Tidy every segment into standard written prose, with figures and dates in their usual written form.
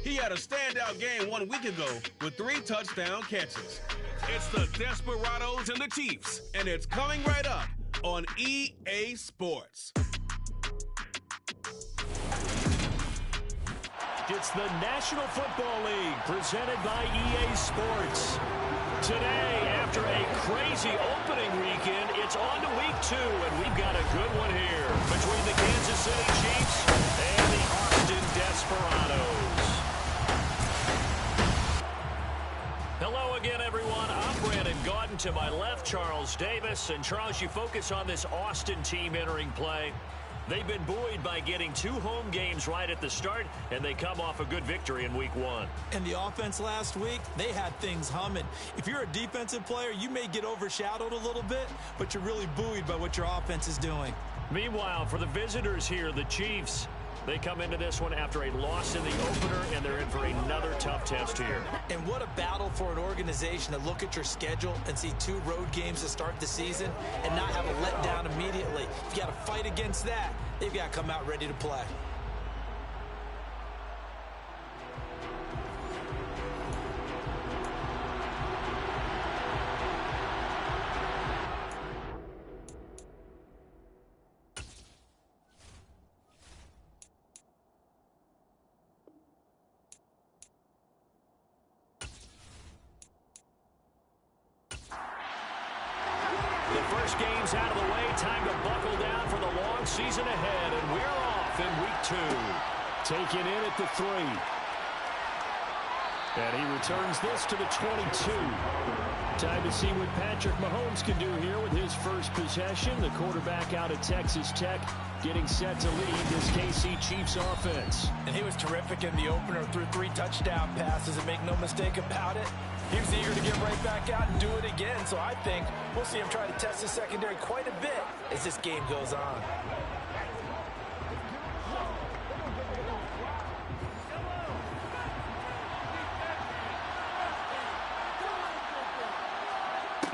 He had a standout game 1 week ago with 3 touchdown catches. It's the Desperados and the Chiefs, and it's coming right up on EA Sports. It's the National Football League presented by EA Sports. Today, after a crazy opening weekend, it's on to week 2, and we've got a good one here between the Kansas City Chiefs and the Austin Desperados. Hello again, everyone. I'm Brandon Gaudin. To my left, Charles Davis. And Charles, you focus on this Austin team entering play. They've been buoyed by getting 2 home games right at the start, and they come off a good victory in week 1. And the offense last week, they had things humming. If you're a defensive player, you may get overshadowed a little bit, but you're really buoyed by what your offense is doing. Meanwhile, for the visitors here, the Chiefs, they come into this one after a loss in the opener, and they're in for another tough test here. And what a battle for an organization to look at your schedule and see 2 road games to start the season and not have a letdown immediately. You got to fight against that. They've got to come out ready to play. The first game's out of the way. Time to buckle down for the long season ahead, and we're off in week 2. Taken in at the 3. And he returns this to the 22. Time to see what Patrick Mahomes can do here with his first possession. The quarterback out of Texas Tech getting set to lead this KC Chiefs offense. And he was terrific in the opener, threw 3 touchdown passes, and make no mistake about it, he was eager to get right back out and do it again. So I think we'll see him try to test the secondary quite a bit as this game goes on.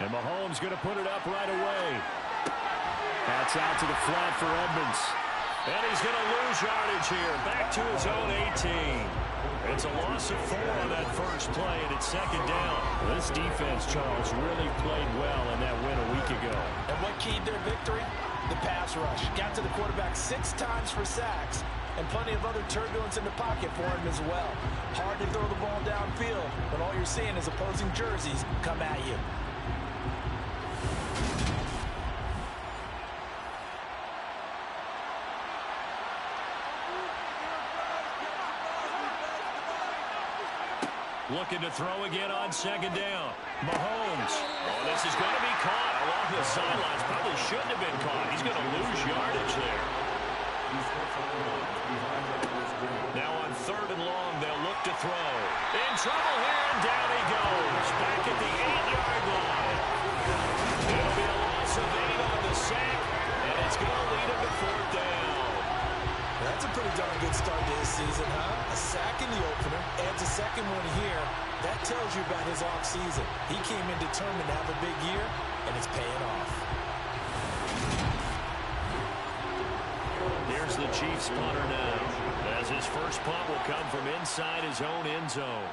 And Mahomes going to put it up right away. That's out to the flat for Edmonds. And he's going to lose yardage here. Back to his own 18. It's a loss of 4 on that first play, and it's second down. This defense, Charles, really played well in that win a week ago. And what keyed their victory? The pass rush. Got to the quarterback 6 times for sacks, and plenty of other turbulence in the pocket for him as well. Hard to throw the ball downfield when all you're seeing is opposing jerseys come at you. Looking to throw again on second down. Mahomes. Oh, this is going to be caught along the sidelines. Probably shouldn't have been caught. He's going to lose yardage there. Now on 3rd and long, they'll look to throw. In trouble here, and down he goes. Back at the 8-yard line. It'll be a loss of 8 on the sack, and it's going to lead him to 4th down. That's a pretty darn good start to his season, huh? A sack in the opener, adds a second one here. That tells you about his offseason. He came in determined to have a big year, and it's paying off. Here's the Chiefs punter now, as his first punt will come from inside his own end zone.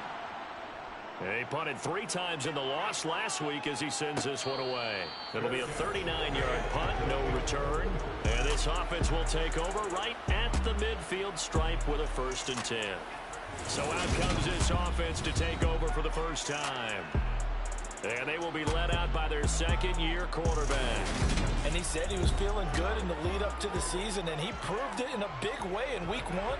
He punted 3 times in the loss last week as he sends this one away. It'll be a 39-yard punt, no return. And this offense will take over right at the midfield stripe with a 1st and 10. So out comes this offense to take over for the first time. And they will be led out by their 2nd-year quarterback. And he said he was feeling good in the lead up to the season, and he proved it in a big way in week 1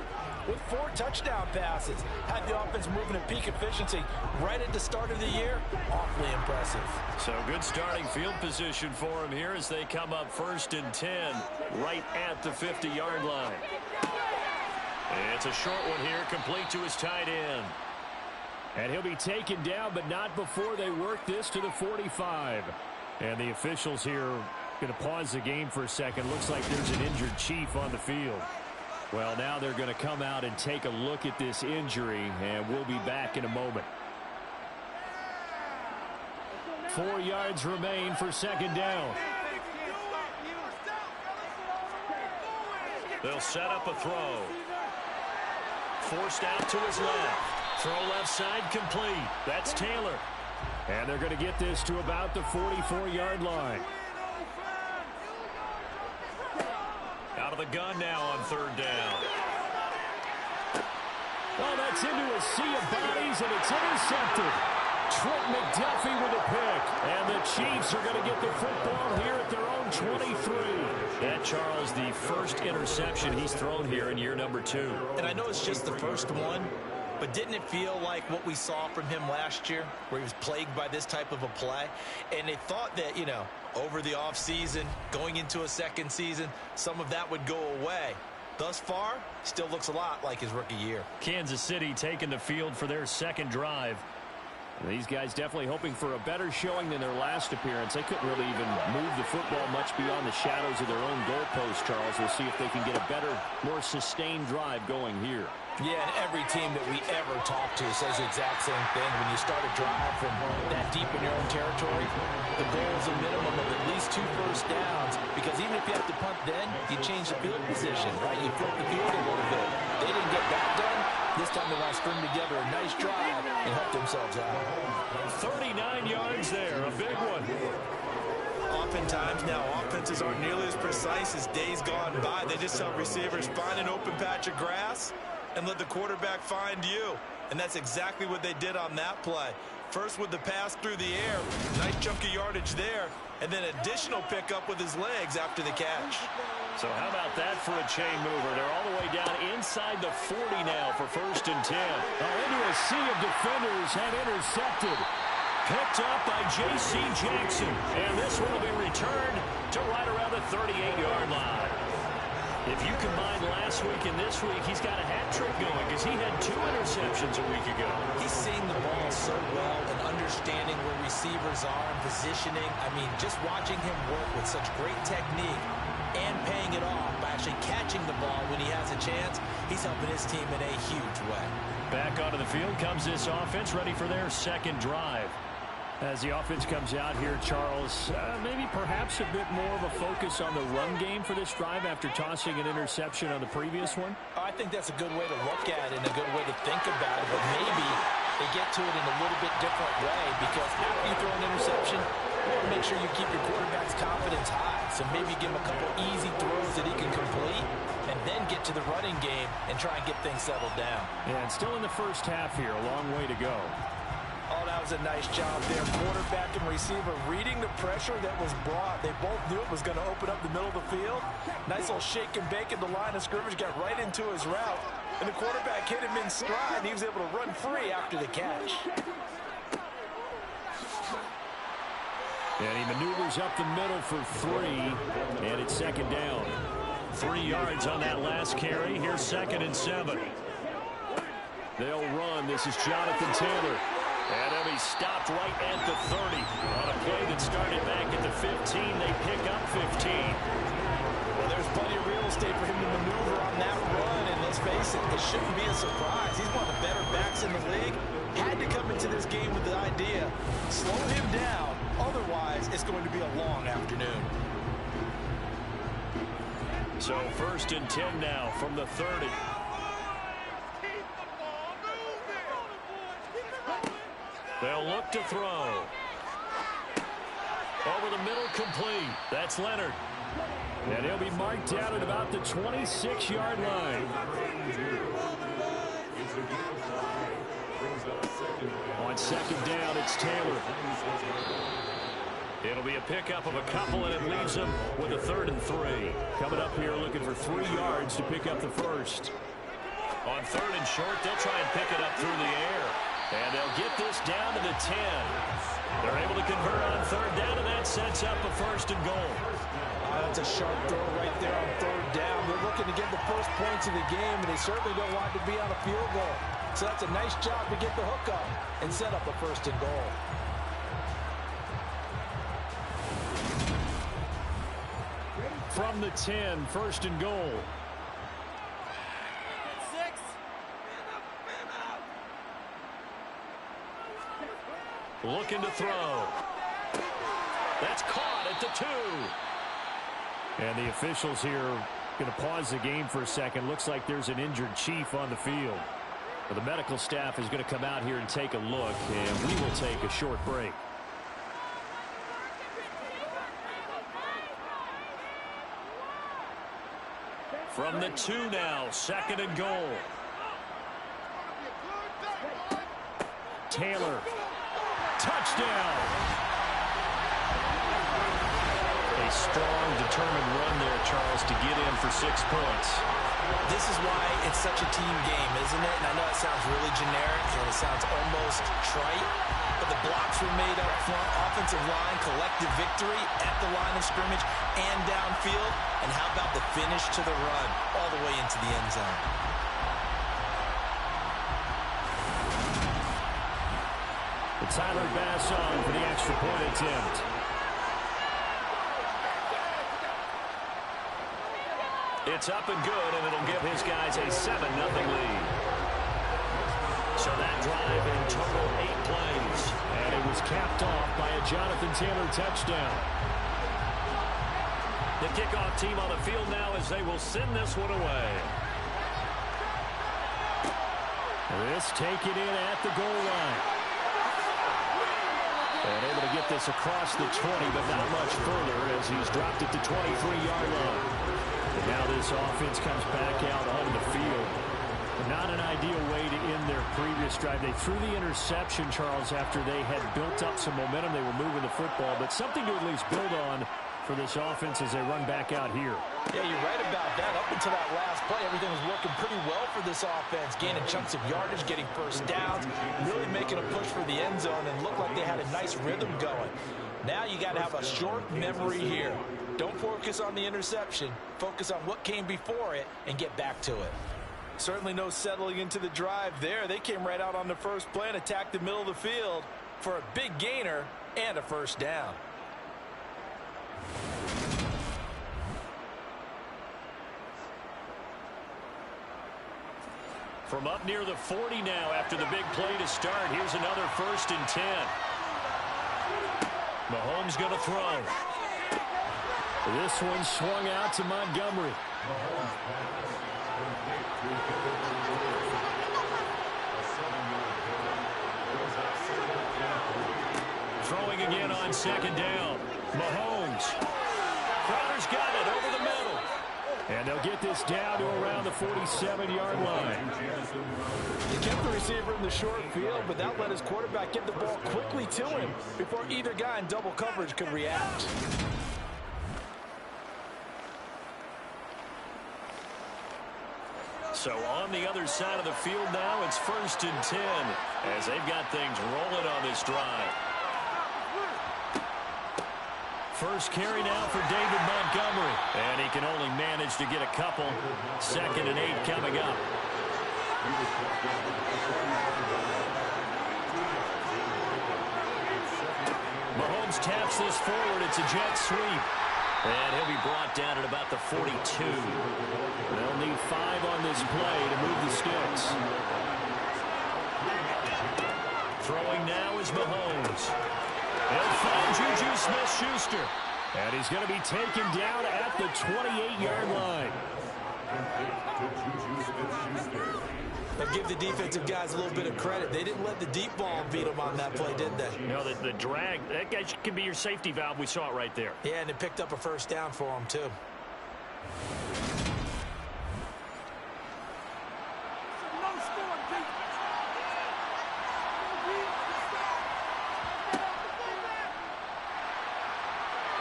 with 4 touchdown passes. Had the offense moving at peak efficiency right at the start of the year. Awfully impressive. So good starting field position for him here as they come up 1st and 10 right at the 50-yard line. It's a short one here, complete to his tight end. And he'll be taken down, but not before they work this to the 45. And the officials here going to pause the game for a second. Looks like there's an injured Chief on the field. Well, now they're going to come out and take a look at this injury, and we'll be back in a moment. 4 yards remain for second down. They'll set up a throw. forced out to his left. Throw left side complete. That's Taylor. And they're going to get this to about the 44-yard line. Out of the gun now on third down. Well, that's into a sea of bodies, and it's intercepted. Trent McDuffie with a pick. And the Chiefs are going to get the football here at their own 23. That, Charles, the first interception he's thrown here in year number 2. And I know it's just the first one, but didn't it feel like what we saw from him last year, where he was plagued by this type of a play? And they thought that, you know, over the offseason, going into a second season, some of that would go away. Thus far, still looks a lot like his rookie year. Kansas City taking the field for their second drive. These guys definitely hoping for a better showing than their last appearance. They couldn't really even move the football much beyond the shadows of their own goalpost, Charles. We'll see if they can get a better, more sustained drive going here. Yeah, and every team that we ever talk to says the exact same thing. When you start a drive from that deep in your own territory, the goal is a minimum of at least 2 first downs, because even if you have to punt then, you change the field position, right? You flip the field a little bit. They didn't get that done. This time they want to string together a nice drive and help themselves out. 39 yards there, a big one. Oftentimes now, offenses aren't nearly as precise as days gone by. They just tell receivers, find an open patch of grass and let the quarterback find you. And that's exactly what they did on that play. First with the pass through the air, nice chunk of yardage there, and then additional pickup with his legs after the catch. So how about that for a chain mover? They're all the way down inside the 40 now for 1st and 10. Into a sea of defenders and intercepted. Picked up by J.C. Jackson. And this one will be returned to right around the 38-yard line. If you combine last week and this week, he's got a hat trick going because he had 2 interceptions a week ago. He's seeing the ball so well and understanding where receivers are and positioning. I mean, just watching him work with such great technique and paying it off by actually catching the ball when he has a chance, he's helping his team in a huge way. Back onto the field comes this offense, ready for their second drive. As the offense comes out here, Charles, maybe perhaps a bit more of a focus on the run game for this drive after tossing an interception on the previous one? I think that's a good way to look at it and a good way to think about it, but maybe they get to it in a little bit different way, because after you throw an interception, you want to make sure you keep your quarterback's confidence high. So maybe give him a couple easy throws that he can complete and then get to the running game and try and get things settled down. Yeah, and still in the first half here, a long way to go. Oh, that was a nice job there. Quarterback and receiver reading the pressure that was brought. They both knew it was going to open up the middle of the field. Nice little shake and bake at the line of scrimmage, got right into his route. And the quarterback hit him in stride, and he was able to run free after the catch. And he maneuvers up the middle for 3, and it's 2nd down. 3 yards on that last carry. Here's 2nd and 7. They'll run. This is Jonathan Taylor. And he'll be stopped right at the 30. On a play that started back at the 15, they pick up 15. Well, there's plenty of real estate for him to maneuver on that run, and let's face it, it shouldn't be a surprise. He's one of the better backs in the league. Had to come into this game with the idea, slow him down, otherwise it's going to be a long afternoon. So 1st and 10 now from the 30. They'll look to throw. Over the middle, complete. That's Leonard. And he'll be marked out at about the 26-yard line. On 2nd down, it's Taylor. It'll be a pickup of a couple, and it leaves them with a 3rd and 3. Coming up here looking for 3 yards to pick up the first. On 3rd and short, they'll try and pick it up through the air. And they'll get this down to the 10. They're able to convert on 3rd down, and that sets up a 1st and goal. That's a sharp throw right there on 3rd down. They're looking to get the first points of the game, and they certainly don't want to be on a field goal. So that's a nice job to get the hook up and set up a 1st and goal. From the 10, 1st and goal. Looking to throw. That's caught at the 2. And the officials here going to pause the game for a second. Looks like there's an injured Chief on the field. Well, the medical staff is going to come out here and take a look, and we will take a short break. From the 2 now, 2nd and goal. Taylor. Touchdown. A strong, determined run there, Charles, to get in for 6 points. This is why it's such a team game, isn't it? And I know it sounds really generic and it sounds almost trite, but the blocks were made up front, offensive line, collective victory at the line of scrimmage and downfield. And how about the finish to the run all the way into the end zone? The Tyler Bass on for the extra point attempt. It's up and good, and it'll give his guys a 7-0 lead. So that drive in total 8 plays. And it was capped off by a Jonathan Taylor touchdown. The kickoff team on the field now as they will send this one away. This taken in at the goal line. And able to get this across the 20, but not much further as he's dropped it to 23-yard line. And now this offense comes back out onto the field. Not an ideal way to end their previous drive. They threw the interception, Charles, after they had built up some momentum. They were moving the football, but something to at least build on for this offense as they run back out here. Yeah, you're right about that. Up until that last play, everything was working pretty well for this offense, gaining chunks of yardage, getting first downs, really making a push for the end zone, and looked like they had a nice rhythm going. Now you got to have a short memory here. Don't focus on the interception. Focus on what came before it and get back to it. Certainly no settling into the drive there. They came right out on the first play and attacked the middle of the field for a big gainer and a first down. From up near the 40 now after the big play to start. Here's another 1st and 10. Mahomes going to throw. This one swung out to Montgomery. Throwing again on 2nd down. Mahomes. Crowder's got it over the middle. And they'll get this down to around the 47-yard line. He kept the receiver in the short field, but that let his quarterback get the ball quickly to him before either guy in double coverage could react. So on the other side of the field now, it's 1st and 10 as they've got things rolling on this drive. First carry now for David Montgomery. And he can only manage to get a couple. 2nd and 8 coming up. Mahomes taps this forward. It's a jet sweep. And he'll be brought down at about the 42. They'll need 5 on this play to move the sticks. Throwing now is Mahomes. He'll find Juju Smith-Schuster. And he's going to be taken down at the 28-yard line. But give the defensive guys a little bit of credit. They didn't let the deep ball beat them on that play, did they? No, the drag, that guy can be your safety valve. We saw it right there. Yeah, and it picked up a first down for him, too.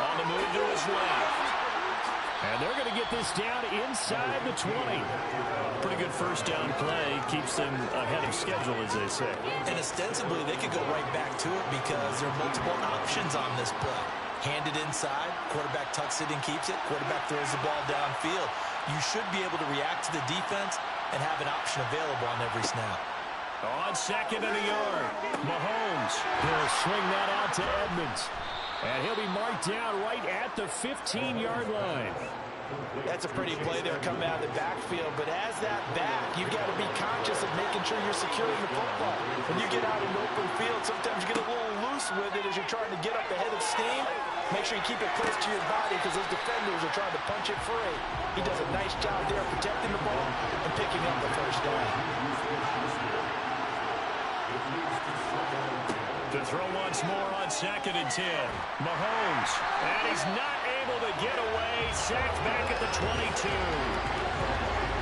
On the move to his left. And they're going to get this down inside the 20. Pretty good first down play. Keeps them ahead of schedule, as they say. And ostensibly, they could go right back to it because there are multiple options on this play. Hand it inside, quarterback tucks it and keeps it, quarterback throws the ball downfield. You should be able to react to the defense and have an option available on every snap. On 2nd and a yard, Mahomes. He'll swing that out to Edmonds. And he'll be marked down right at the 15-yard line. That's a pretty play there coming out of the backfield. But as that back, you've got to be conscious of making sure you're securing the football. When you get out in open field, sometimes you get a little loose with it as you're trying to get up ahead of steam. Make sure you keep it close to your body because those defenders are trying to punch it free. He does a nice job there protecting the ball and picking up the first down. To throw once more on 2nd and 10. Mahomes. And he's not able to get away. Sacked back at the 22.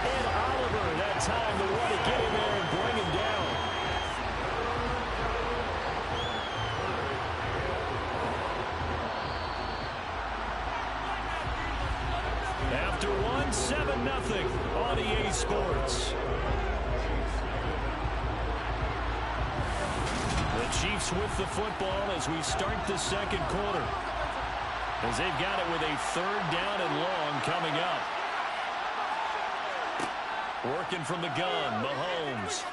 And Oliver that time to want to get him there and bring him down. After one, 7-0 on EA Sports. Chiefs with the football as we start the second quarter. As they've got it with a 3rd down and long coming up. Working from the gun, Mahomes.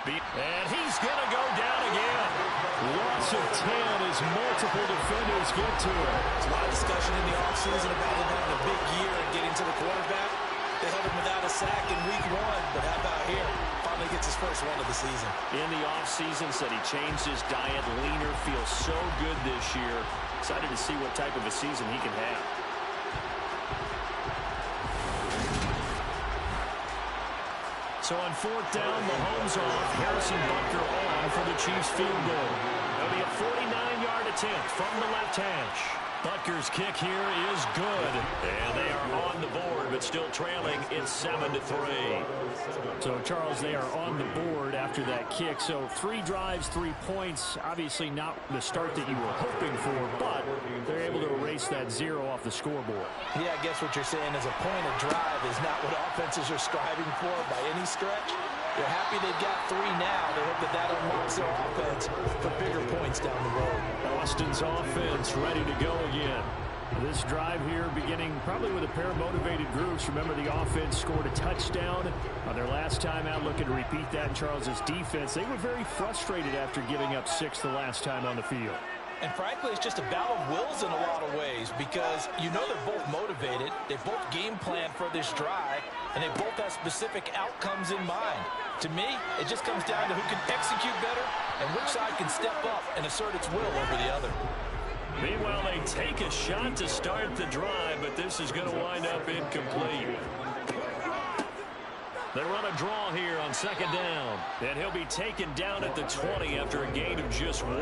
And he's going to go down again. Loss of 10 as multiple defenders get to him. There's a lot of discussion in the offseason about him having a big year and getting to the quarterback. They held him without a sack in week 1, but how about here? Finally gets his first one of the season. In the offseason, said he changed his diet, leaner, feels so good this year. Excited to see what type of a season he can have. So on 4th down, Mahomes off, Harrison Butker on for the Chiefs field goal. It'll be a 49-yard attempt from the left hash. Butker's kick here is good. And they are on the board, but still trailing. It's 7-3. So, Charles, they are on the board after that kick. So 3 drives, 3 points. Obviously not the start that you were hoping for, but they're able to erase that 0 off the scoreboard. Yeah, I guess what you're saying is a point of drive is not what offenses are striving for by any stretch. They're happy they've got 3 now. They hope that unlocks their offense for bigger points down the road. Austin's offense ready to go again. This drive here beginning probably with a pair of motivated groups. Remember, the offense scored a touchdown on their last time out, looking to repeat that in Charles's defense. They were very frustrated after giving up 6 the last time on the field. And frankly, it's just a battle of wills in a lot of ways because you know they're both motivated. They both game plan for this drive, and they both have specific outcomes in mind. To me, it just comes down to who can execute better and which side can step up and assert its will over the other. Meanwhile, they take a shot to start the drive, but this is going to wind up incomplete. They run a draw here on 2nd down, and he'll be taken down at the 20 after a gain of just 1.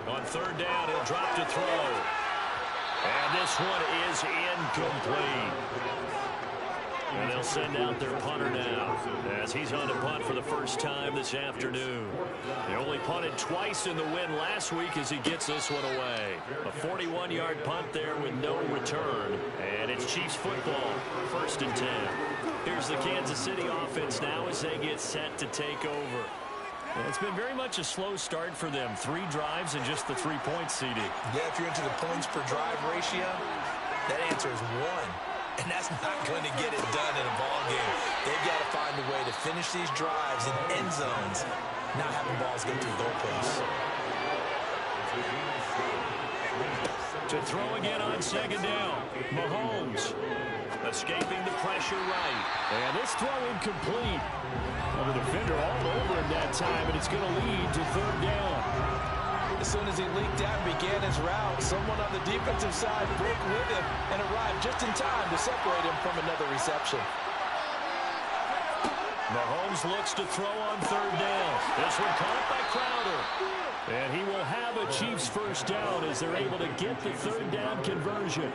On 3rd down, he'll drop to throw. And this one is incomplete. And they'll send out their punter now as he's on to punt for the first time this afternoon. He only punted twice in the win last week as he gets this one away. A 41-yard punt there with no return. And it's Chiefs football, 1st and 10. Here's the Kansas City offense now as they get set to take over. And it's been very much a slow start for them. 3 drives and just the 3-point CD. Yeah, if you're into the points per drive ratio, that answer is 1. And that's not going to get it done in a ball game. They've got to find a way to finish these drives in end zones, not having balls go through goalposts. To throw again on 2nd down. Mahomes escaping the pressure right. And this throw incomplete. Well, the defender all over him that time, and it's going to lead to 3rd down. As soon as he leaked out and began his route, someone on the defensive side broke with him and arrived just in time to separate him from another reception. Mahomes looks to throw on 3rd down. This one caught by Crowder. And he will have a Chiefs first down as they're able to get the 3rd down conversion.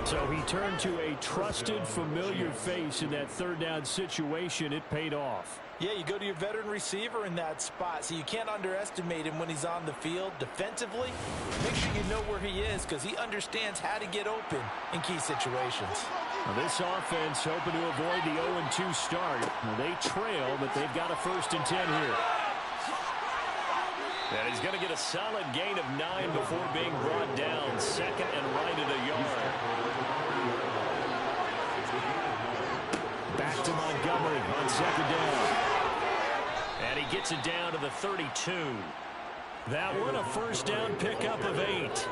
So he turned to a trusted, familiar face in that 3rd down situation. It paid off. Yeah, you go to your veteran receiver in that spot, so you can't underestimate him when he's on the field. Defensively, make sure you know where he is because he understands how to get open in key situations. Now this offense hoping to avoid the 0-2 start. Now they trail, but they've got a 1st and 10 here. And he's going to get a solid gain of 9 before being brought down. 2nd and right at a yard. Back to Montgomery on 2nd down. And he gets it down to the 32. That one a first down pickup of 8.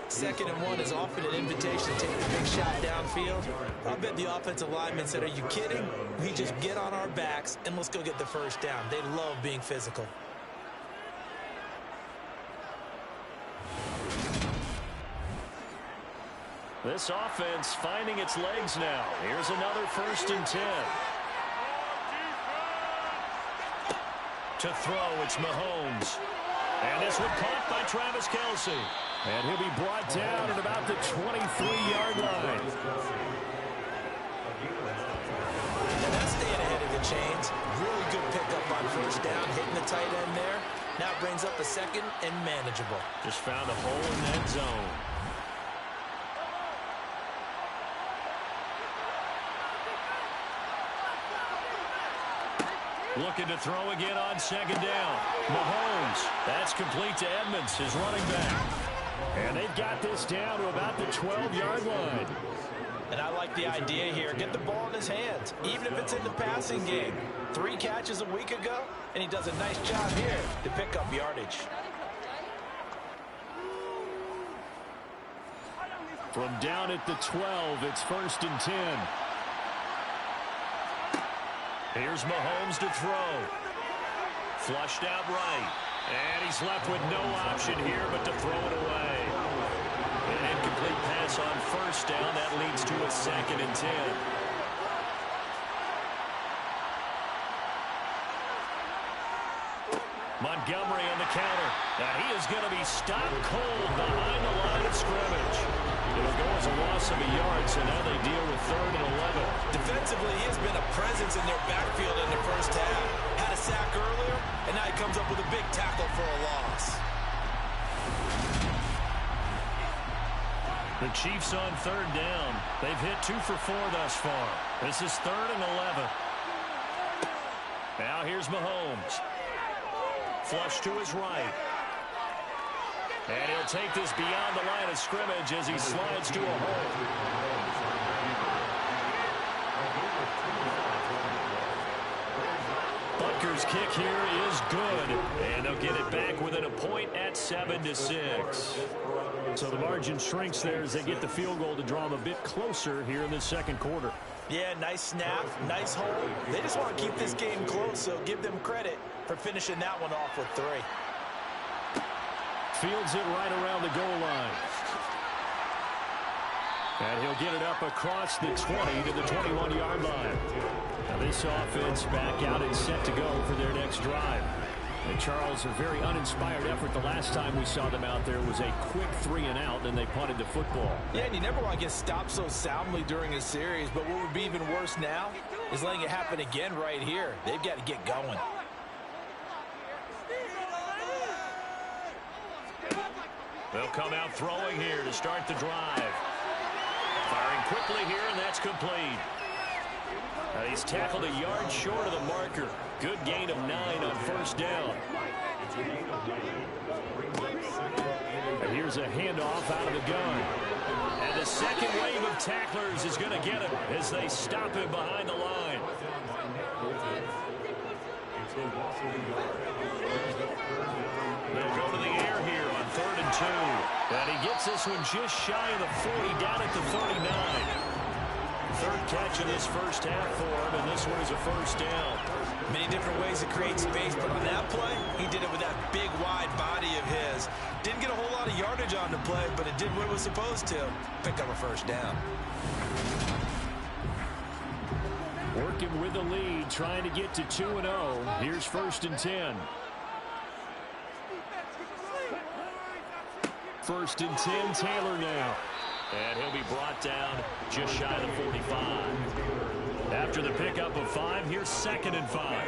2nd and 1 is often an invitation to take the big shot downfield. I bet the offensive lineman said, are you kidding? We just get on our backs and let's go get the first down. They love being physical. This offense finding its legs now. Here's another 1st and 10. To throw, it's Mahomes. And this one caught by Travis Kelce. And he'll be brought down at about the 23-yard line. And that's staying ahead of the chains. Really good pickup on 1st down, hitting the tight end there. Now it brings up a 2nd and manageable. Just found a hole in that zone. Looking to throw again on 2nd down. Mahomes. That's complete to Edmonds, his running back. And they've got this down to about the 12-yard line. And I like the idea here. Get the ball in his hands, even if it's in the passing game. 3 catches a week ago, and he does a nice job here to pick up yardage. From down at the 12, it's 1st and 10. Here's Mahomes to throw. Flushed out right. And he's left with no option here but to throw it away. An incomplete pass on 1st down. That leads to a 2nd and 10. Montgomery on the counter. Now he is going to be stopped cold behind the line of scrimmage. It'll go as a loss of a yard, so now they deal with 3rd and 11. Defensively, he has been a presence in their backfield in the 1st half. Had a sack earlier, and now he comes up with a big tackle for a loss. The Chiefs on 3rd down. They've hit 2 for 4 thus far. This is 3rd and 11. Now here's Mahomes. Flush to his right. And he'll take this beyond the line of scrimmage as he slides to a hole. Butker's kick here is good. And they'll get it back within a point at 7-6. So the margin shrinks there as they get the field goal to draw them a bit closer here in the 2nd quarter. Yeah, nice snap, nice hold. They just want to keep this game close, so give them credit for finishing that one off with 3. Fields it right around the goal line. And he'll get it up across the 20 to the 21-yard line. Now this offense back out and set to go for their next drive. And Charles, a very uninspired effort. The last time we saw them out there was a quick 3-and-out, and they punted the football. Yeah, and you never want to get stopped so soundly during a series, but what would be even worse now is letting it happen again right here. They've got to get going. They'll come out throwing here to start the drive. Firing quickly here, and that's complete. He's tackled a yard short of the marker. Good gain of 9 on 1st down. And here's a handoff out of the gun. And the second wave of tacklers is going to get him as they stop him behind the line. They'll go to the air here on 3rd and 2. And he gets this one just shy of the 40, down at the 39. 3rd catch of this 1st half for him, and this one is a 1st down. Many different ways to create space, but on that play, he did it with that big, wide body of his. Didn't get a whole lot of yardage on the play, but it did what it was supposed to. Pick up a 1st down. Working with the lead, trying to get to 2-0. Here's 1st and 10. 1st and 10, Taylor now. And he'll be brought down just shy of the 45. After the pickup of 5, here's 2nd and 5.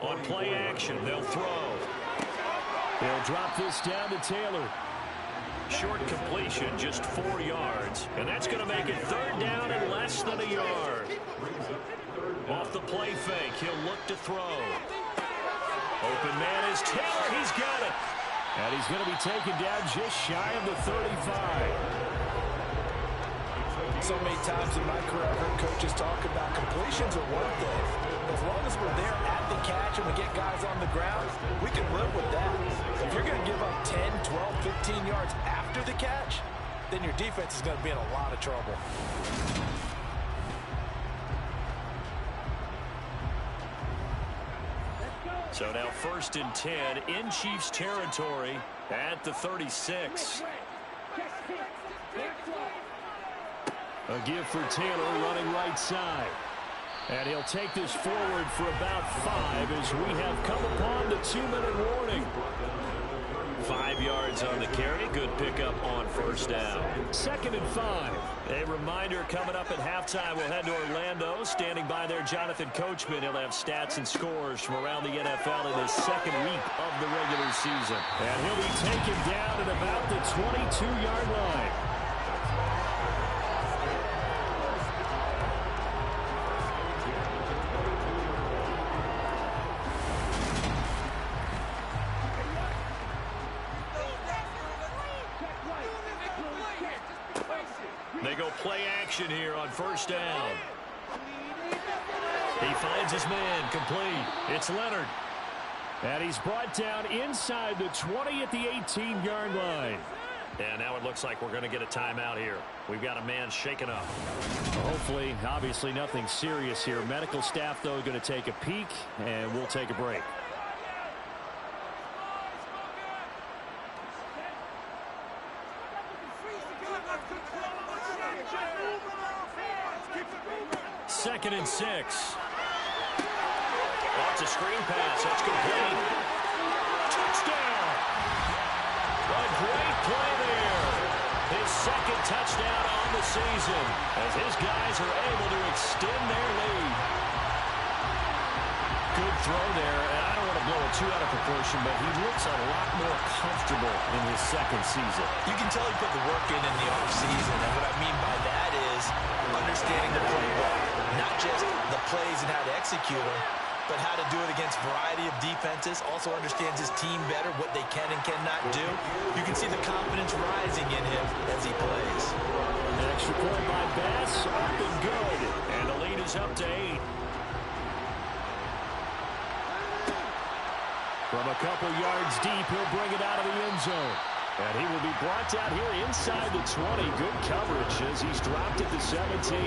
On play action, they'll throw. They'll drop this down to Taylor. Short completion, just 4 yards. And that's going to make it 3rd down and less than a yard. Off the play fake, he'll look to throw. Open man is Taylor. He's got it. And he's going to be taken down just shy of the 35. So many times in my career, I've heard coaches talk about completions are one thing. As long as we're there at the catch and we get guys on the ground, we can live with that. If you're going to give up 10, 12, 15 yards after the catch, then your defense is going to be in a lot of trouble. So now 1st and 10 in Chiefs territory at the 36. A give for Taylor running right side. And he'll take this forward for about 5 as we have come upon the 2-minute warning. 5 yards on the carry. Good pickup on 1st down. 2nd and 5. A reminder coming up at halftime. We'll head to Orlando. Standing by there, Jonathan Coachman. He'll have stats and scores from around the NFL in his 2nd week of the regular season. And he'll be taken down at about the 22-yard line. They go play action here on 1st down. He finds his man, complete. It's Leonard. And he's brought down inside the 20 at the 18-yard line. And now it looks like we're going to get a timeout here. We've got a man shaken up. Hopefully, obviously nothing serious here. Medical staff, though, going to take a peek, and we'll take a break. Second and 6. Oh, it's a screen pass. That's complete. Touchdown. A great play there. His 2nd touchdown on the season as his guys are able to extend their lead. Good throw there, and I don't want to blow it too out of proportion, but he looks a lot more comfortable in his 2nd season. You can tell he put the work in the offseason, and what I mean by that is understanding the playbook. Not just the plays and how to execute them, but how to do it against a variety of defenses. Also understands his team better, what they can and cannot do. You can see the confidence rising in him as he plays. An extra point by Bass, up and good. And the lead is up to 8. From a couple yards deep, he'll bring it out of the end zone. And he will be brought down here inside the 20. Good coverage as he's dropped at the 17.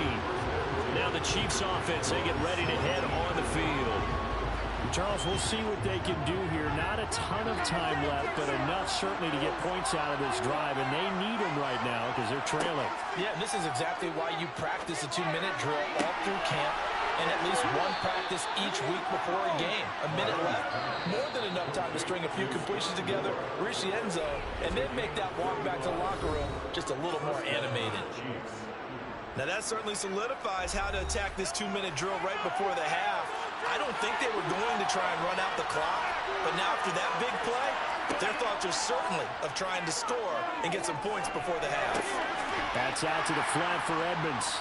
Now the Chiefs offense, they get ready to head on the field. Charles, we'll see what they can do here. Not a ton of time left, but enough certainly to get points out of this drive, and they need them right now because they're trailing. Yeah, and this is exactly why you practice a 2-minute drill all through camp and at least one practice each week before a game. A minute left. More than enough time to string a few completions together, reach the end zone, and then make that walk back to the locker room just a little more animated. Now that certainly solidifies how to attack this 2-minute drill right before the half. I don't think they were going to try and run out the clock, but now after that big play, their thoughts are certainly of trying to score and get some points before the half. That's out to the flat for Edmonds.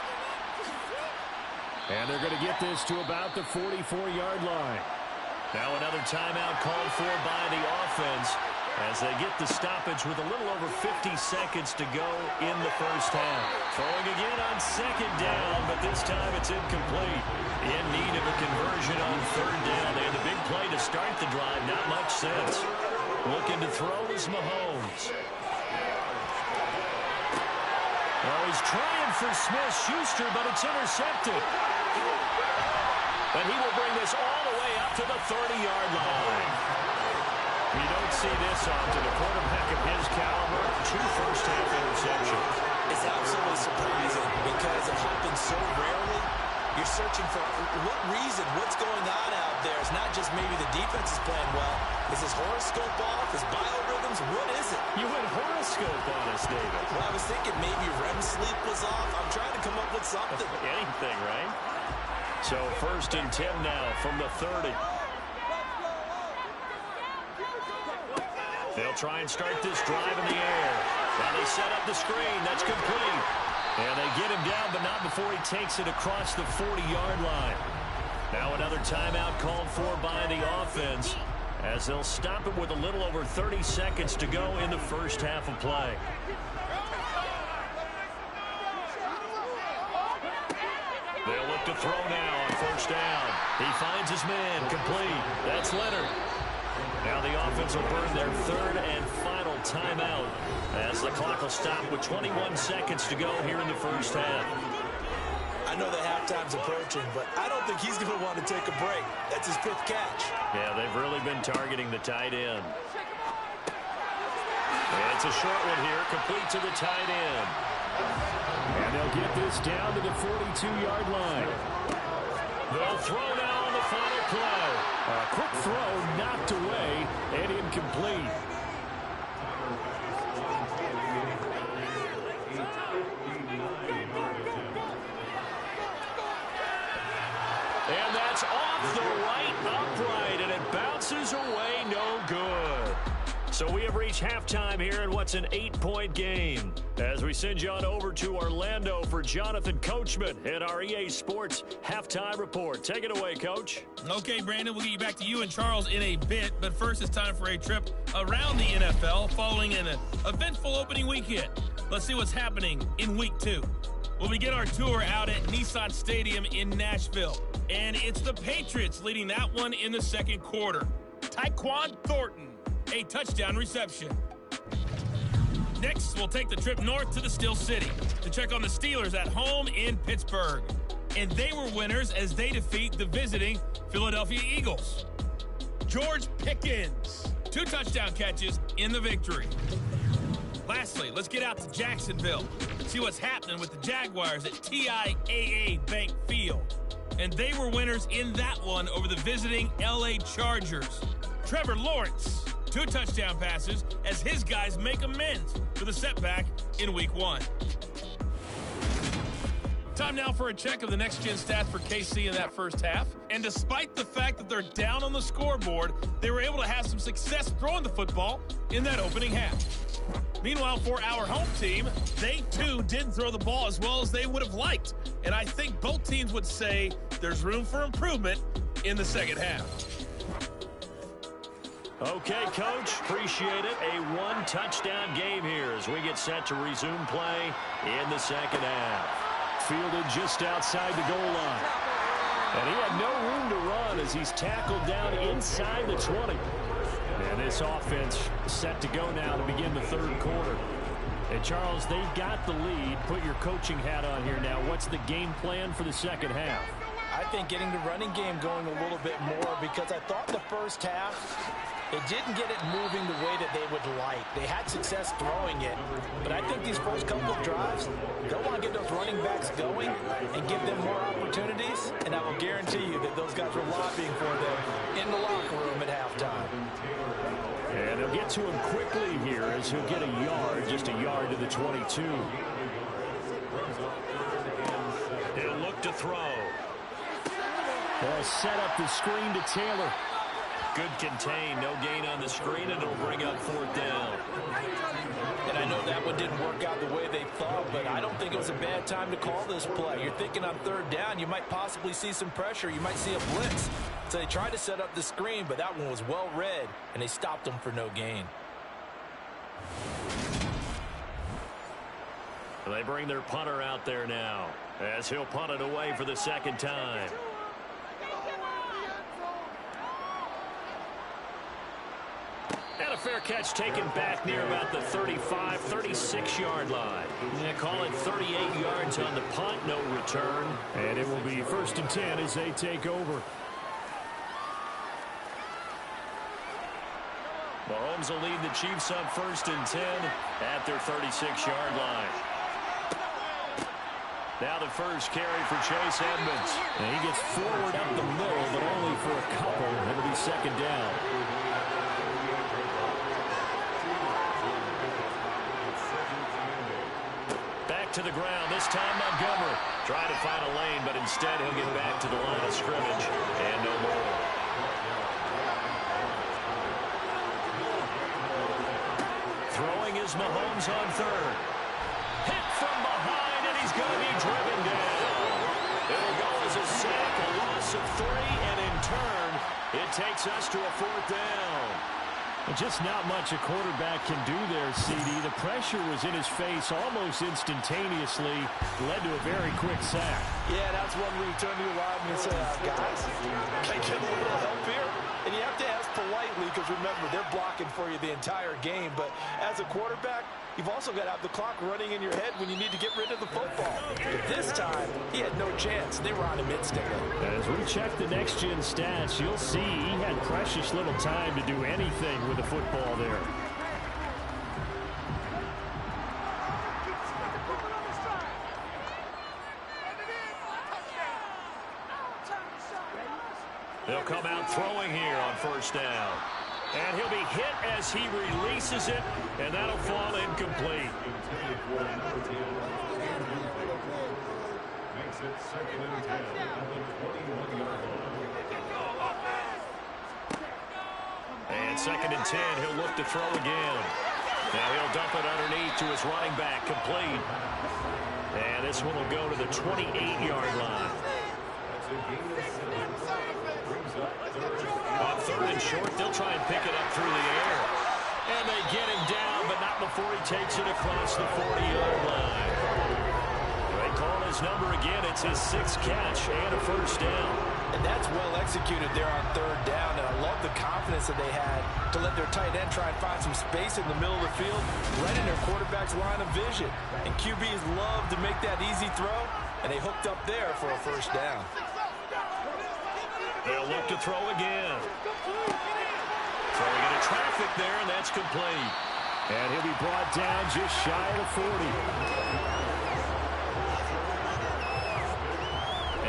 And they're going to get this to about the 44-yard line. Now another timeout called for by the offense as they get the stoppage with a little over 50 seconds to go in the 1st half. Throwing again on 2nd down, but this time it's incomplete. In need of a conversion on 3rd down. They had the big play to start the drive. Not much sense. Looking to throw is Mahomes. Well, he's trying for Smith-Schuster, but it's intercepted. And he will bring this all the way up to the 30-yard line. You don't see this often. A quarterback of his caliber, 2 first-half interceptions. It's absolutely surprising because it happens so rarely. You're searching for what reason, what's going on out there. It's not just maybe the defense is playing well. Is his horoscope off? His biorhythms? What is it? You went horoscope on us, David. Well, I was thinking maybe REM sleep was off. I'm trying to come up with something. Anything, right? So 1st and 10 now from the 30. They'll try and start this drive in the air. Now they set up the screen. That's complete. And they get him down, but not before he takes it across the 40-yard line. Now another timeout called for by the offense as they'll stop it with a little over 30 seconds to go in the 1st half of play. throw now on first down. He finds his man, complete. That's Leonard. Now the offense will burn their third and final timeout as the clock will stop with 21 seconds to go here in the first half. I know that halftime's approaching, but I don't think he's going to want to take a break. That's his 5th catch. Yeah, they've really been targeting the tight end. It's a short one here, complete to the tight end. And they'll get this down to the 42-yard line. They'll throw now on the final play. A quick throw knocked away and incomplete. And that's off the right upright, and it bounces away, no good. So we have reached halftime here in what's an 8-point game. As we send you on over to Orlando for Jonathan Coachman and our EA Sports Halftime Report. Take it away, Coach. Okay, Brandon, we'll get you back to you and Charles in a bit. But first, it's time for a trip around the NFL following an eventful opening weekend. Let's see what's happening in Week 2. We'll begin our tour out at Nissan Stadium in Nashville. And it's the Patriots leading that one in the second quarter. Tyquan Thornton, a touchdown reception. Next, we'll take the trip north to the Steel City to check on the Steelers at home in Pittsburgh. And they were winners as they defeat the visiting Philadelphia Eagles. George Pickens, 2 touchdown catches in the victory. Lastly, let's get out to Jacksonville, see what's happening with the Jaguars at TIAA Bank Field. And they were winners in that one over the visiting LA Chargers. Trevor Lawrence, 2 touchdown passes as his guys make amends for the setback in Week 1. Time now for a check of the next-gen stats for KC in that first half. And despite the fact that they're down on the scoreboard, they were able to have some success throwing the football in that opening half. Meanwhile, for our home team, they too didn't throw the ball as well as they would have liked. And I think both teams would say there's room for improvement in the second half. Okay, Coach, appreciate it. A 1-touchdown game here as we get set to resume play in the second half. Fielded just outside the goal line. And he had no room to run as he's tackled down inside the 20. And this offense set to go now to begin the third quarter. And Charles, they've got the lead. Put your coaching hat on here now. What's the game plan for the second half? I think getting the running game going a little bit more, because I thought the first half, it didn't get it moving the way that they would like. They had success throwing it, but I think these first couple of drives, they'll want to get those running backs going and give them more opportunities, and I will guarantee you that those guys were lobbying for them in the locker room at halftime. And they'll get to him quickly here as he'll get a yard, just a yard to the 22. He'll look to throw. They'll set up the screen to Taylor. Good contain, no gain on the screen, and it'll bring up 4th down. And I know that one didn't work out the way they thought, but I don't think it was a bad time to call this play. You're thinking on 3rd down, you might possibly see some pressure. You might see a blitz. So they tried to set up the screen, but that one was well read, and they stopped them for no gain. They bring their punter out there now as he'll punt it away for the second time. And a fair catch taken back near about the 35, 36-yard line. Yeah, call it 38 yards on the punt, no return. And it will be 1st and 10 as they take over. Mahomes will lead the Chiefs on 1st and 10 at their 36-yard line. Now the first carry for Chase Edmonds. And he gets forward up the middle, but only for a couple. It'll be 2nd down. Back to the ground, this time Montgomery. Trying to find a lane, but instead he'll get back to the line of scrimmage and no more. Throwing is Mahomes on 3rd. Hit from behind, and he's going to be driven down. It'll go as a sack, a loss of 3, and in turn, it takes us to a 4th down. Just not much a quarterback can do there, CD. The pressure was in his face almost instantaneously, led to a very quick sack. Yeah, that's one where you turn to your lineman and say, guys, can I get a little help here? And you have to ask politely because, remember, they're blocking for you the entire game. But as a quarterback, you've also got to have the clock running in your head when you need to get rid of the football. But this time, he had no chance. They were on him instantly. As we check the next-gen stats, you'll see he had precious little time to do anything with the football there. They'll come out throwing here on first down. And he'll be hit as he releases it, and that'll fall incomplete. Makes it 2nd and 10 on the 21-yard line. And 2nd and 10, he'll look to throw again. Now he'll dump it underneath to his running back, complete. And this one will go to the 28-yard line. On 3rd and short, they'll try and pick it up through the air. And they get him down, but not before he takes it across the 40-yard line. They call his number again. It's his 6th catch and a first down. And that's well executed there on 3rd down. And I love the confidence that they had to let their tight end try and find some space in the middle of the field, right in their quarterback's line of vision. And QBs love to make that easy throw, and they hooked up there for a first down. They'll look to throw again. Throwing into traffic there, and that's complete. And he'll be brought down just shy of the 40.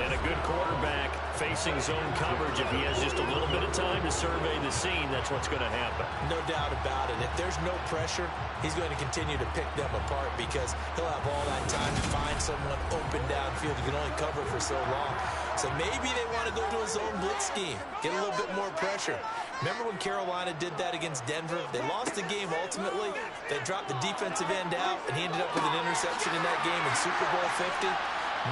And a good quarterback facing zone coverage. If he has just a little bit of time to survey the scene, that's what's going to happen. No doubt about it. If there's no pressure, he's going to continue to pick them apart because he'll have all that time to find someone open downfield. You can only cover for so long. So maybe they want to go to a zone blitz scheme, get a little bit more pressure. Remember when Carolina did that against Denver? They lost the game ultimately. They dropped the defensive end out, and he ended up with an interception in that game in Super Bowl 50.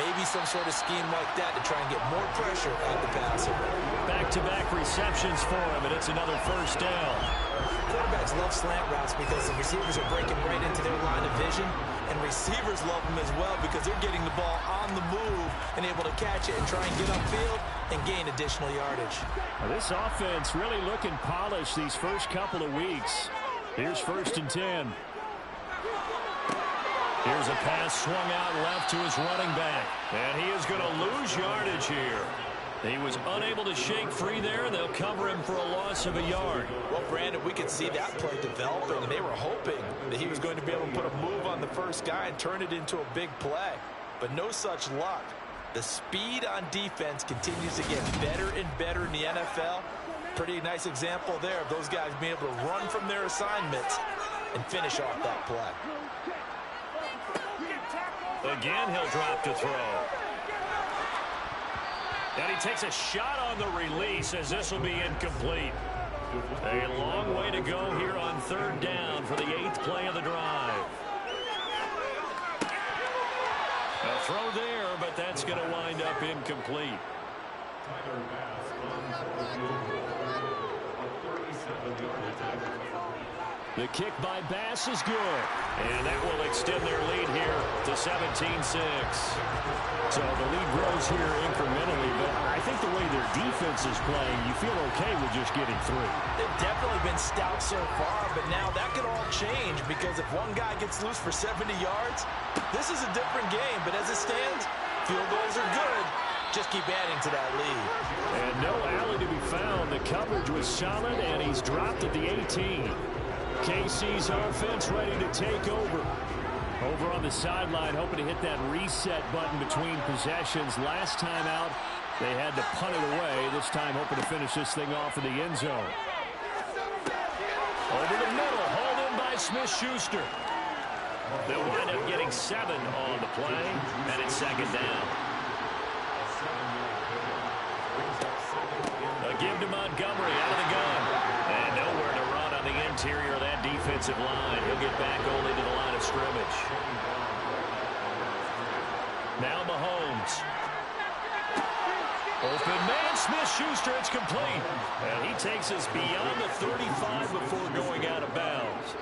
Maybe some sort of scheme like that to try and get more pressure at the passer. Back-to-back receptions for him, and it's another first down. Quarterbacks love slant routes because the receivers are breaking right into their line of vision, and receivers love them as well because they're getting the ball on the move and able to catch it and try and get upfield and gain additional yardage. Now this offense really looking polished these first couple of weeks. Here's 1st and 10. Here's a pass swung out left to his running back. And he is going to lose yardage here. He was unable to shake free there. They'll cover him for a loss of a yard. Well, Brandon, we could see that play developing, and they were hoping that he was going to be able to put a move on the first guy and turn it into a big play. But no such luck. The speed on defense continues to get better and better in the NFL. Pretty nice example there of those guys being able to run from their assignments and finish off that play. Again, he'll drop to throw. And he takes a shot on the release as this will be incomplete. A long way to go here on 3rd down for the 8th play of the drive. A throw there, but that's going to wind up incomplete. The kick by Bass is good. And that will extend their lead here to 17-6. So the lead grows here incrementally, but I think the way their defense is playing, you feel okay with just getting through. They've definitely been stout so far, but now that could all change because if one guy gets loose for 70 yards, this is a different game. But as it stands, field goals are good. Just keep adding to that lead. And no alley to be found. The coverage was solid, and he's dropped at the 18. KC's offense ready to take over. Over on the sideline, hoping to hit that reset button between possessions. Last time out, they had to punt it away. This time, hoping to finish this thing off in the end zone. Over the middle, hauled in by Smith-Schuster. They'll wind up getting 7 on the play, and it's 2nd down. A give to Montgomery out of the gun. And nowhere to run on the interior of that defensive line. He'll get back only to the line of scrimmage. Now Mahomes. Open man, Smith-Schuster, it's complete. And he takes us beyond the 35 before going out of bounds.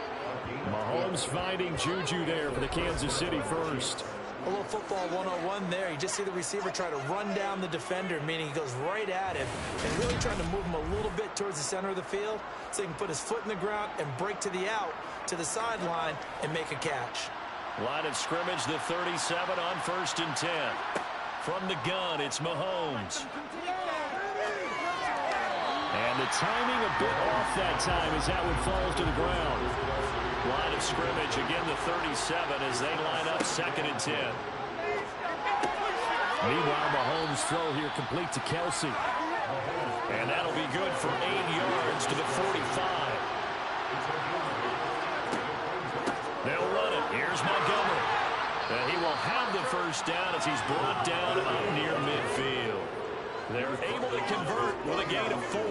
Mahomes finding Juju there for the Kansas City first. A little football 101 there. You just see the receiver try to run down the defender, meaning he goes right at him and really trying to move him a little bit towards the center of the field so he can put his foot in the ground and break to the out, to the sideline, and make a catch. Line of scrimmage, the 37 on 1st and 10. From the gun, it's Mahomes. And the timing a bit off that time as that one falls to the ground. Line of scrimmage, again the 37 as they line up 2nd and 10. Meanwhile, Mahomes' throw here complete to Kelsey. And that'll be good for 8 yards to the 45. They'll run it. Here's Montgomery. And he will have the first down as he's brought down up near midfield. They're able to convert with a gain of 4.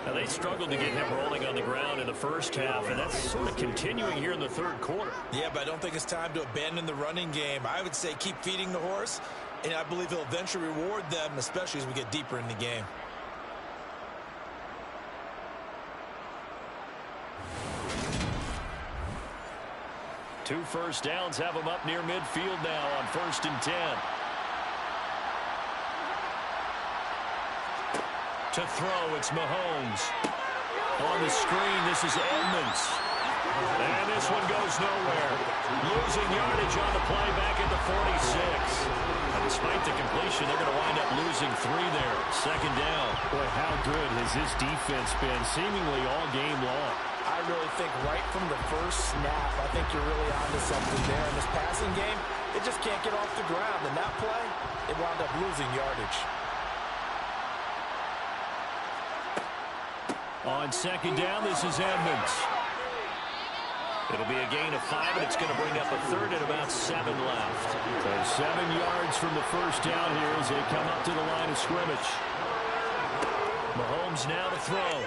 Now, they struggled to get him rolling on the ground in the first half, and that's sort of continuing here in the 3rd quarter. Yeah, but I don't think it's time to abandon the running game. I would say keep feeding the horse, and I believe he'll eventually reward them, especially as we get deeper in the game. Two first downs have him up near midfield now on 1st and 10. To throw, it's Mahomes. On the screen, this is Edmonds. And this one goes nowhere. Losing yardage on the play back at the 46. And despite the completion, they're going to wind up losing 3 there. 2nd down. Boy, how good has this defense been seemingly all game long? I really think right from the first snap, I think you're really onto something there. In this passing game, it just can't get off the ground. In that play, it wound up losing yardage. On 2nd down, this is Edmonds. It'll be a gain of 5, and it's going to bring up a 3rd and about 7 left. So 7 yards from the first down here as they come up to the line of scrimmage. Mahomes now to throw.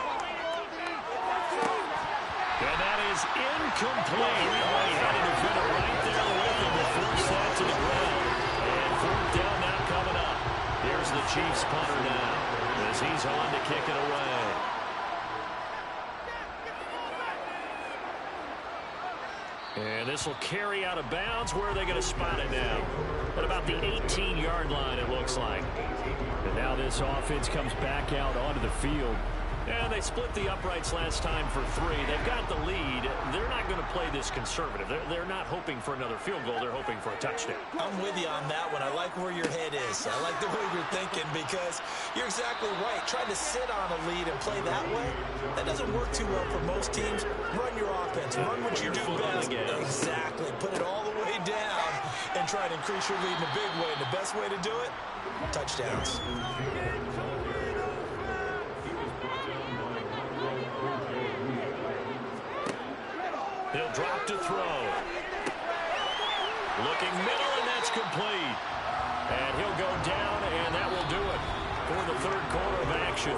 And that is incomplete. He had a defender right there with him to force that to the ground. And 4th down now coming up. Here's the Chiefs punter now as he's on to kick it away. And this will carry out of bounds. Where are they going to spot it now? At about the 18-yard line, it looks like. And now this offense comes back out onto the field. And they split the uprights last time for 3. They've got the lead. They're not going to play this conservative. They're not hoping for another field goal. They're hoping for a touchdown. I'm with you on that one. I like where your head is. I like the way you're thinking because you're exactly right. Trying to sit on a lead and play that way, that doesn't work too well for most teams. Run your offense. Run what you do best. Exactly. Put it all the way down and try to increase your lead in a big way. And the best way to do it, touchdowns. He'll drop to throw. Looking middle, and that's complete. And he'll go down, and that will do it for the 3rd quarter of action.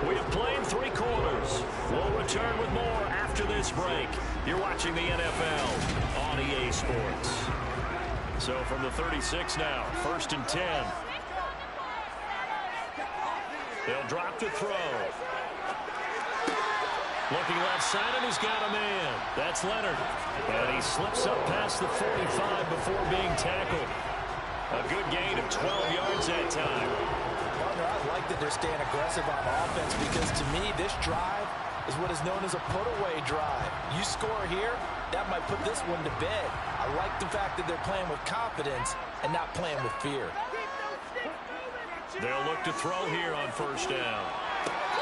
We have played 3 quarters. We'll return with more after this break. You're watching the NFL on EA Sports. So from the 36 now, 1st and 10. They'll drop to throw. Looking left side, and he's got a man. That's Leonard. And he slips up past the 45 before being tackled. A good gain of 12 yards that time. Partner, I like that they're staying aggressive on offense because to me, this drive is what is known as a put-away drive. You score here, that might put this one to bed. I like the fact that they're playing with confidence and not playing with fear. They'll look to throw here on 1st down.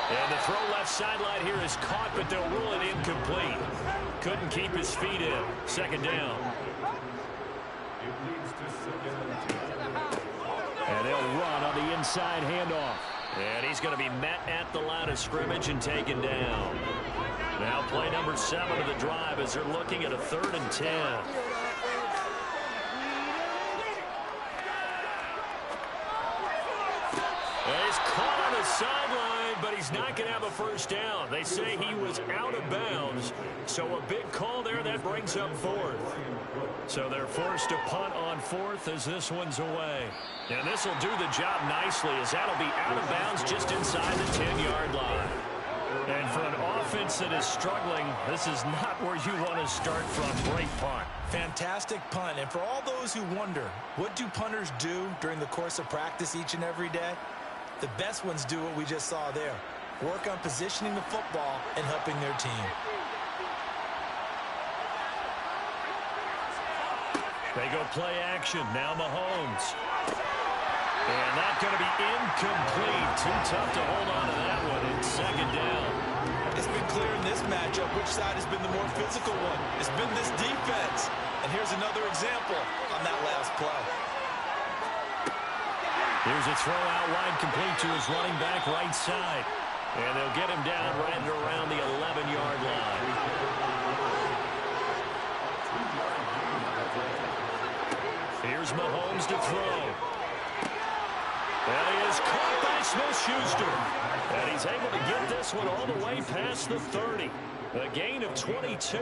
And the throw left sideline here is caught, but they'll rule it incomplete. Couldn't keep his feet in. 2nd down. And they'll run on the inside handoff. And he's going to be met at the line of scrimmage and taken down. Now play number 7 of the drive as they're looking at a 3rd and 10. And he's caught on the the sideline, but he's not going to have a first down. They say he was out of bounds, so a big call there. That brings up fourth. So they're forced to punt on fourth as this one's away. And this will do the job nicely, as that'll be out of bounds just inside the 10-yard line. And for an offense that is struggling, this is not where you want to start from. Great punt. Fantastic punt. And for all those who wonder, what do punters do during the course of practice each and every day? The best ones do what we just saw there. Work on positioning the football and helping their team. They go play action. Now Mahomes. And that's going to be incomplete. Too tough to hold on to that one. It's second down. It's been clear in this matchup which side has been the more physical one. It's been this defense. And here's another example on that last play. Here's a throw out wide, complete to his running back right side. And they'll get him down right around the 11-yard line. Here's Mahomes to throw. And he is caught by Smith-Schuster. And he's able to get this one all the way past the 30. A gain of 22.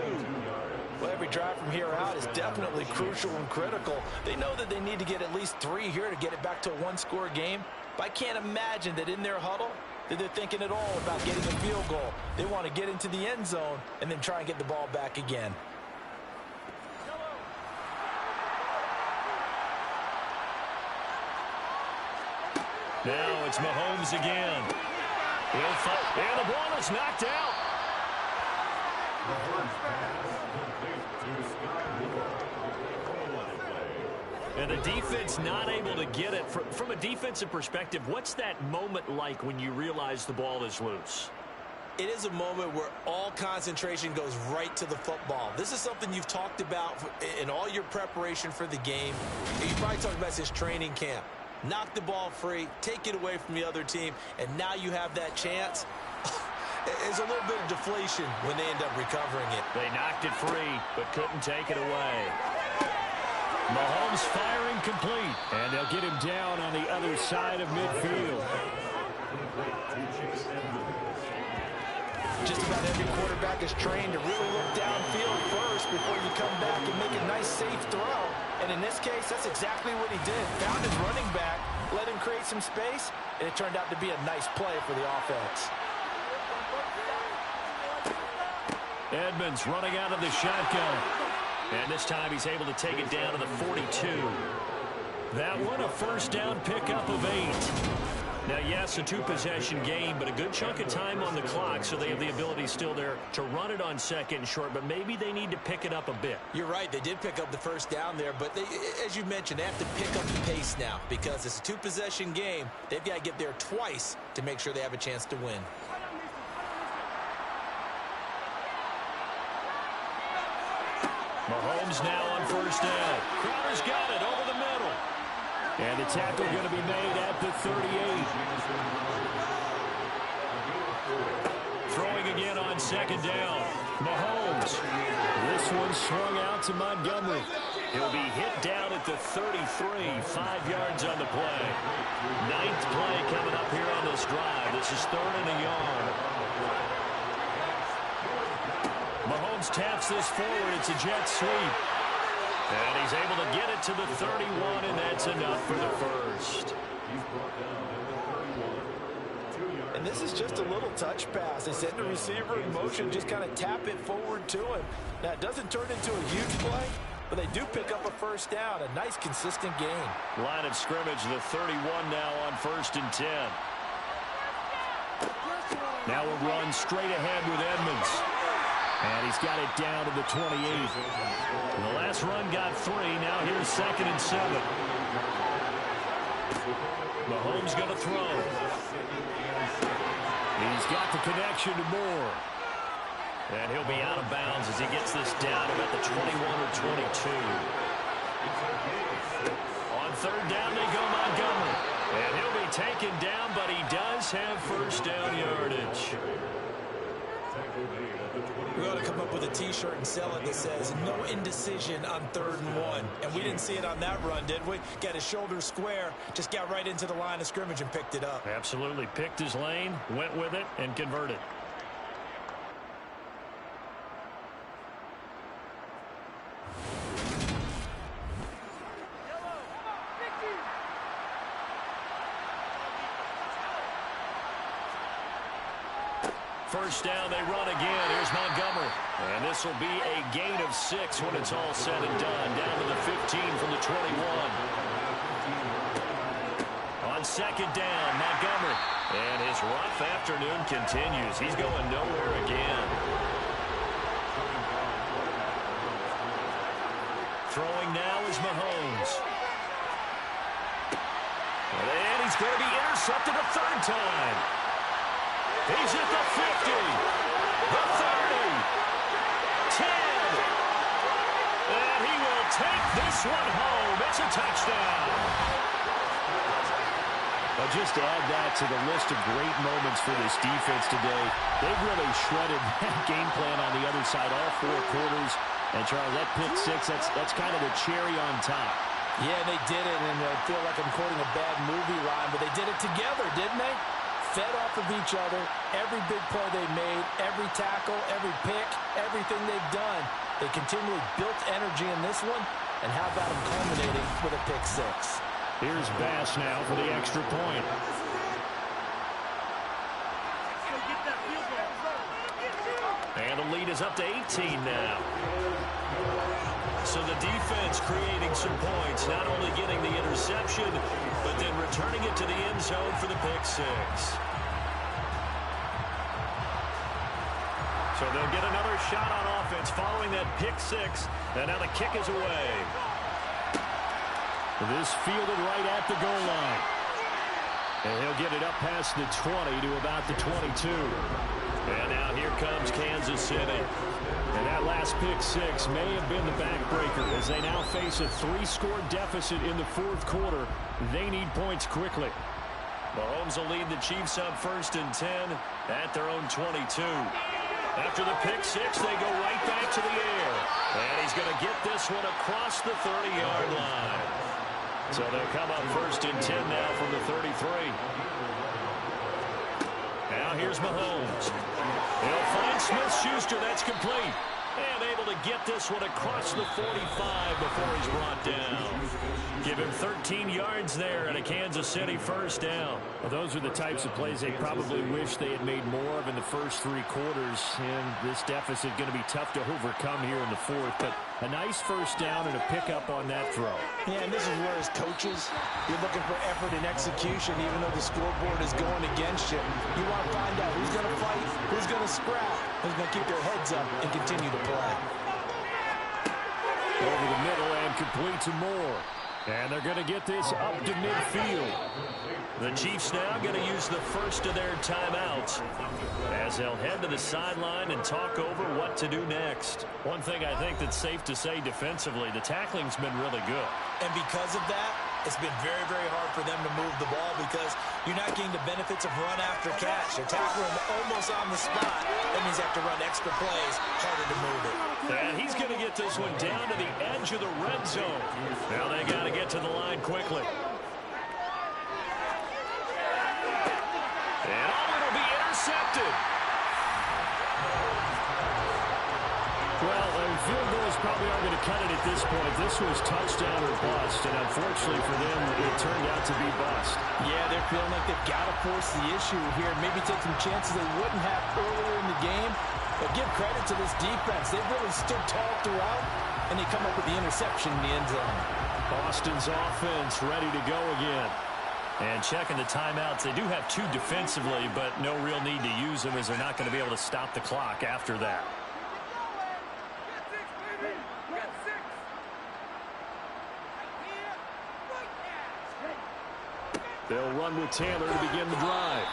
Well, every drive from here out is definitely crucial and critical. They know that they need to get at least 3 here to get it back to a one-score game. But I can't imagine that in their huddle that they're thinking at all about getting a field goal. They want to get into the end zone and then try and get the ball back again. Now it's Mahomes again. And the ball is knocked out. And the defense not able to get it. From a defensive perspective, what's that moment like when you realize the ball is loose? It is a moment where all concentration goes right to the football. This is something you've talked about in all your preparation for the game. You probably talked about since training camp. Knock the ball free, take it away from the other team, and now you have that chance. There's a little bit of deflation when they end up recovering it. They knocked it free, but couldn't take it away. Mahomes firing complete. And they'll get him down on the other side of midfield. Just about every quarterback is trained to really look downfield first before you come back and make a nice, safe throw. And in this case, that's exactly what he did. Found his running back, let him create some space, and it turned out to be a nice play for the offense. Edmonds running out of the shotgun. And this time he's able to take it down to the 42. That one a first down pickup of 8. Now, yes, a 2-possession game, but a good chunk of time on the clock, so they have the ability still there to run it on second and short, but maybe they need to pick it up a bit. You're right. They did pick up the first down there, but they, as you mentioned, they have to pick up the pace now because it's a 2-possession game. They've got to get there twice to make sure they have a chance to win. Mahomes now on first down. Crowder's got it over the middle. And the tackle going to be made at the 38. Throwing again on second down. Mahomes. This one swung out to Montgomery. He'll be hit down at the 33, 5 yards on the play. 9th play coming up here on this drive. This is 3rd and a yard. Mahomes taps this forward. It's a jet sweep. And he's able to get it to the 31, and that's enough for the first. And this is just a little touch pass. They send the receiver in motion, just kind of tap it forward to him. Now, it doesn't turn into a huge play, but they do pick up a first down. A nice, consistent gain. Line of scrimmage, the 31 now on 1st and 10. Now a run straight ahead with Edmonds. And he's got it down to the 28. The last run got 3. Now here's 2nd and 7. Mahomes going to throw. He's got the connection to Moore. And he'll be out of bounds as he gets this down about the 21 or 22. On 3rd down they go Montgomery. And he'll be taken down, but he does have first down yardage. We ought to come up with a T-shirt and sell it that says, no indecision on 3rd and 1. And we didn't see it on that run, did we? Got his shoulder square, just got right into the line of scrimmage and picked it up. Absolutely. Picked his lane, went with it, and converted. First down, they run again. Here's Montgomery. And this will be a gain of 6 when it's all said and done. Down to the 15 from the 21. On 2nd down, Montgomery. And his rough afternoon continues. He's going nowhere again. Throwing now is Mahomes. And he's going to be intercepted a 3rd time. He's at the 50, the 30, 10, and he will take this one home. It's a touchdown. Well, just to add that to the list of great moments for this defense today, they've really shredded that game plan on the other side all 4 quarters. And, Charles, that pick 6, that's kind of the cherry on top. Yeah, they did it, and I feel like I'm quoting a bad movie line, but they did it together, didn't they? Fed off of each other, every big play they made, every tackle, every pick, everything they've done. They continually built energy in this one, and how about them culminating with a pick 6? Here's Bass now for the extra point. And the lead is up to 18 now. So the defense creating some points, not only getting the interception, but then returning it to the end zone for the pick 6. So they'll get another shot on offense following that pick 6. And now the kick is away. This fielded right at the goal line. And he'll get it up past the 20 to about the 22. And now here comes Kansas City. And that last pick 6 may have been the backbreaker as they now face a 3-score deficit in the 4th quarter. They need points quickly. Mahomes will lead the Chiefs up 1st and 10 at their own 22. After the pick 6, they go right back to the air. And he's going to get this one across the 30-yard line. So they'll come up 1st and 10 now from the 33. Now here's Mahomes. He'll find Smith-Schuster. That's complete. And able to get this one across the 45 before he's brought down. Give him 13 yards there and a Kansas City 1st down. Well, those are the types of plays they probably wish they had made more of in the first 3 quarters. And this deficit going to be tough to overcome here in the 4th. But a nice 1st down and a pickup on that throw. Yeah, and this is where as coaches, you're looking for effort and execution, even though the scoreboard is going against you. You want to find out who's going to fight, who's going to scrap, who's going to keep their heads up and continue to play. Over the middle and complete to Moore. And they're going to get this up to midfield. The Chiefs now going to use the first of their timeouts as they'll head to the sideline and talk over what to do next. One thing I think that's safe to say defensively, the tackling's been really good. And because of that, it's been very, very hard for them to move the ball because you're not getting the benefits of run after catch. They're tackling almost on the spot. That means they have to run extra plays, harder to move it. And he's going to get this one down to the edge of the red zone. Now they got to get to the line quickly. And it'll be intercepted. Well, field goals probably aren't going to cut it at this point. This was touchdown or bust, and unfortunately for them, it turned out to be bust. Yeah, they're feeling like they've got to force the issue here. Maybe take some chances they wouldn't have earlier in the game. But give credit to this defense. They've really stood tall throughout, and they come up with the interception in the end zone. Boston's offense ready to go again. And checking the timeouts, they do have 2 defensively, but no real need to use them as they're not going to be able to stop the clock after that. They'll run with Taylor to begin the drive.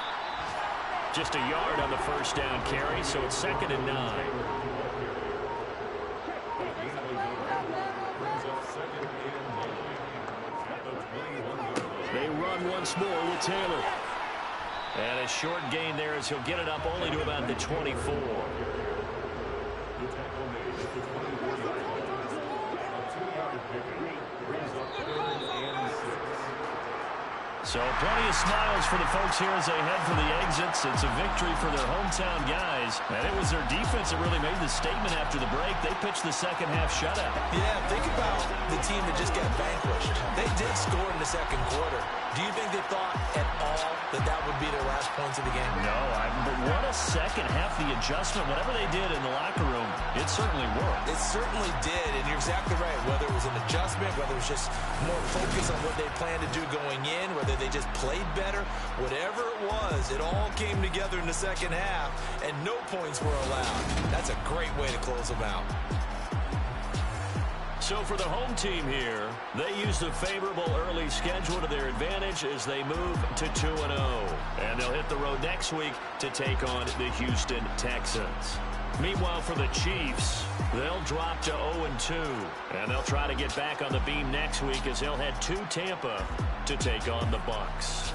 Just a yard on the 1st down carry, so it's 2nd and 9. They run once more with Taylor. And a short gain there as he'll get it up only to about the 24. So plenty of smiles for the folks here as they head for the exits. It's a victory for their hometown guys. And it was their defense that really made the statement after the break. They pitched the second half shutout. Yeah, think about the team that just got vanquished. They did score in the second quarter. Do you think they thought at all that that would be their last points of the game? No, but what a second half. The adjustment, whatever they did in the locker room, it certainly worked. It certainly did, and you're exactly right. Whether it was an adjustment, whether it was just more focus on what they planned to do going in, whether they just played better, whatever it was, it all came together in the second half, and no points were allowed. That's a great way to close them out. So for the home team here, they use the favorable early schedule to their advantage as they move to 2-0. And they'll hit the road next week to take on the Houston Texans. Meanwhile, for the Chiefs, they'll drop to 0-2. And they'll try to get back on the beam next week as they'll head to Tampa to take on the Bucs.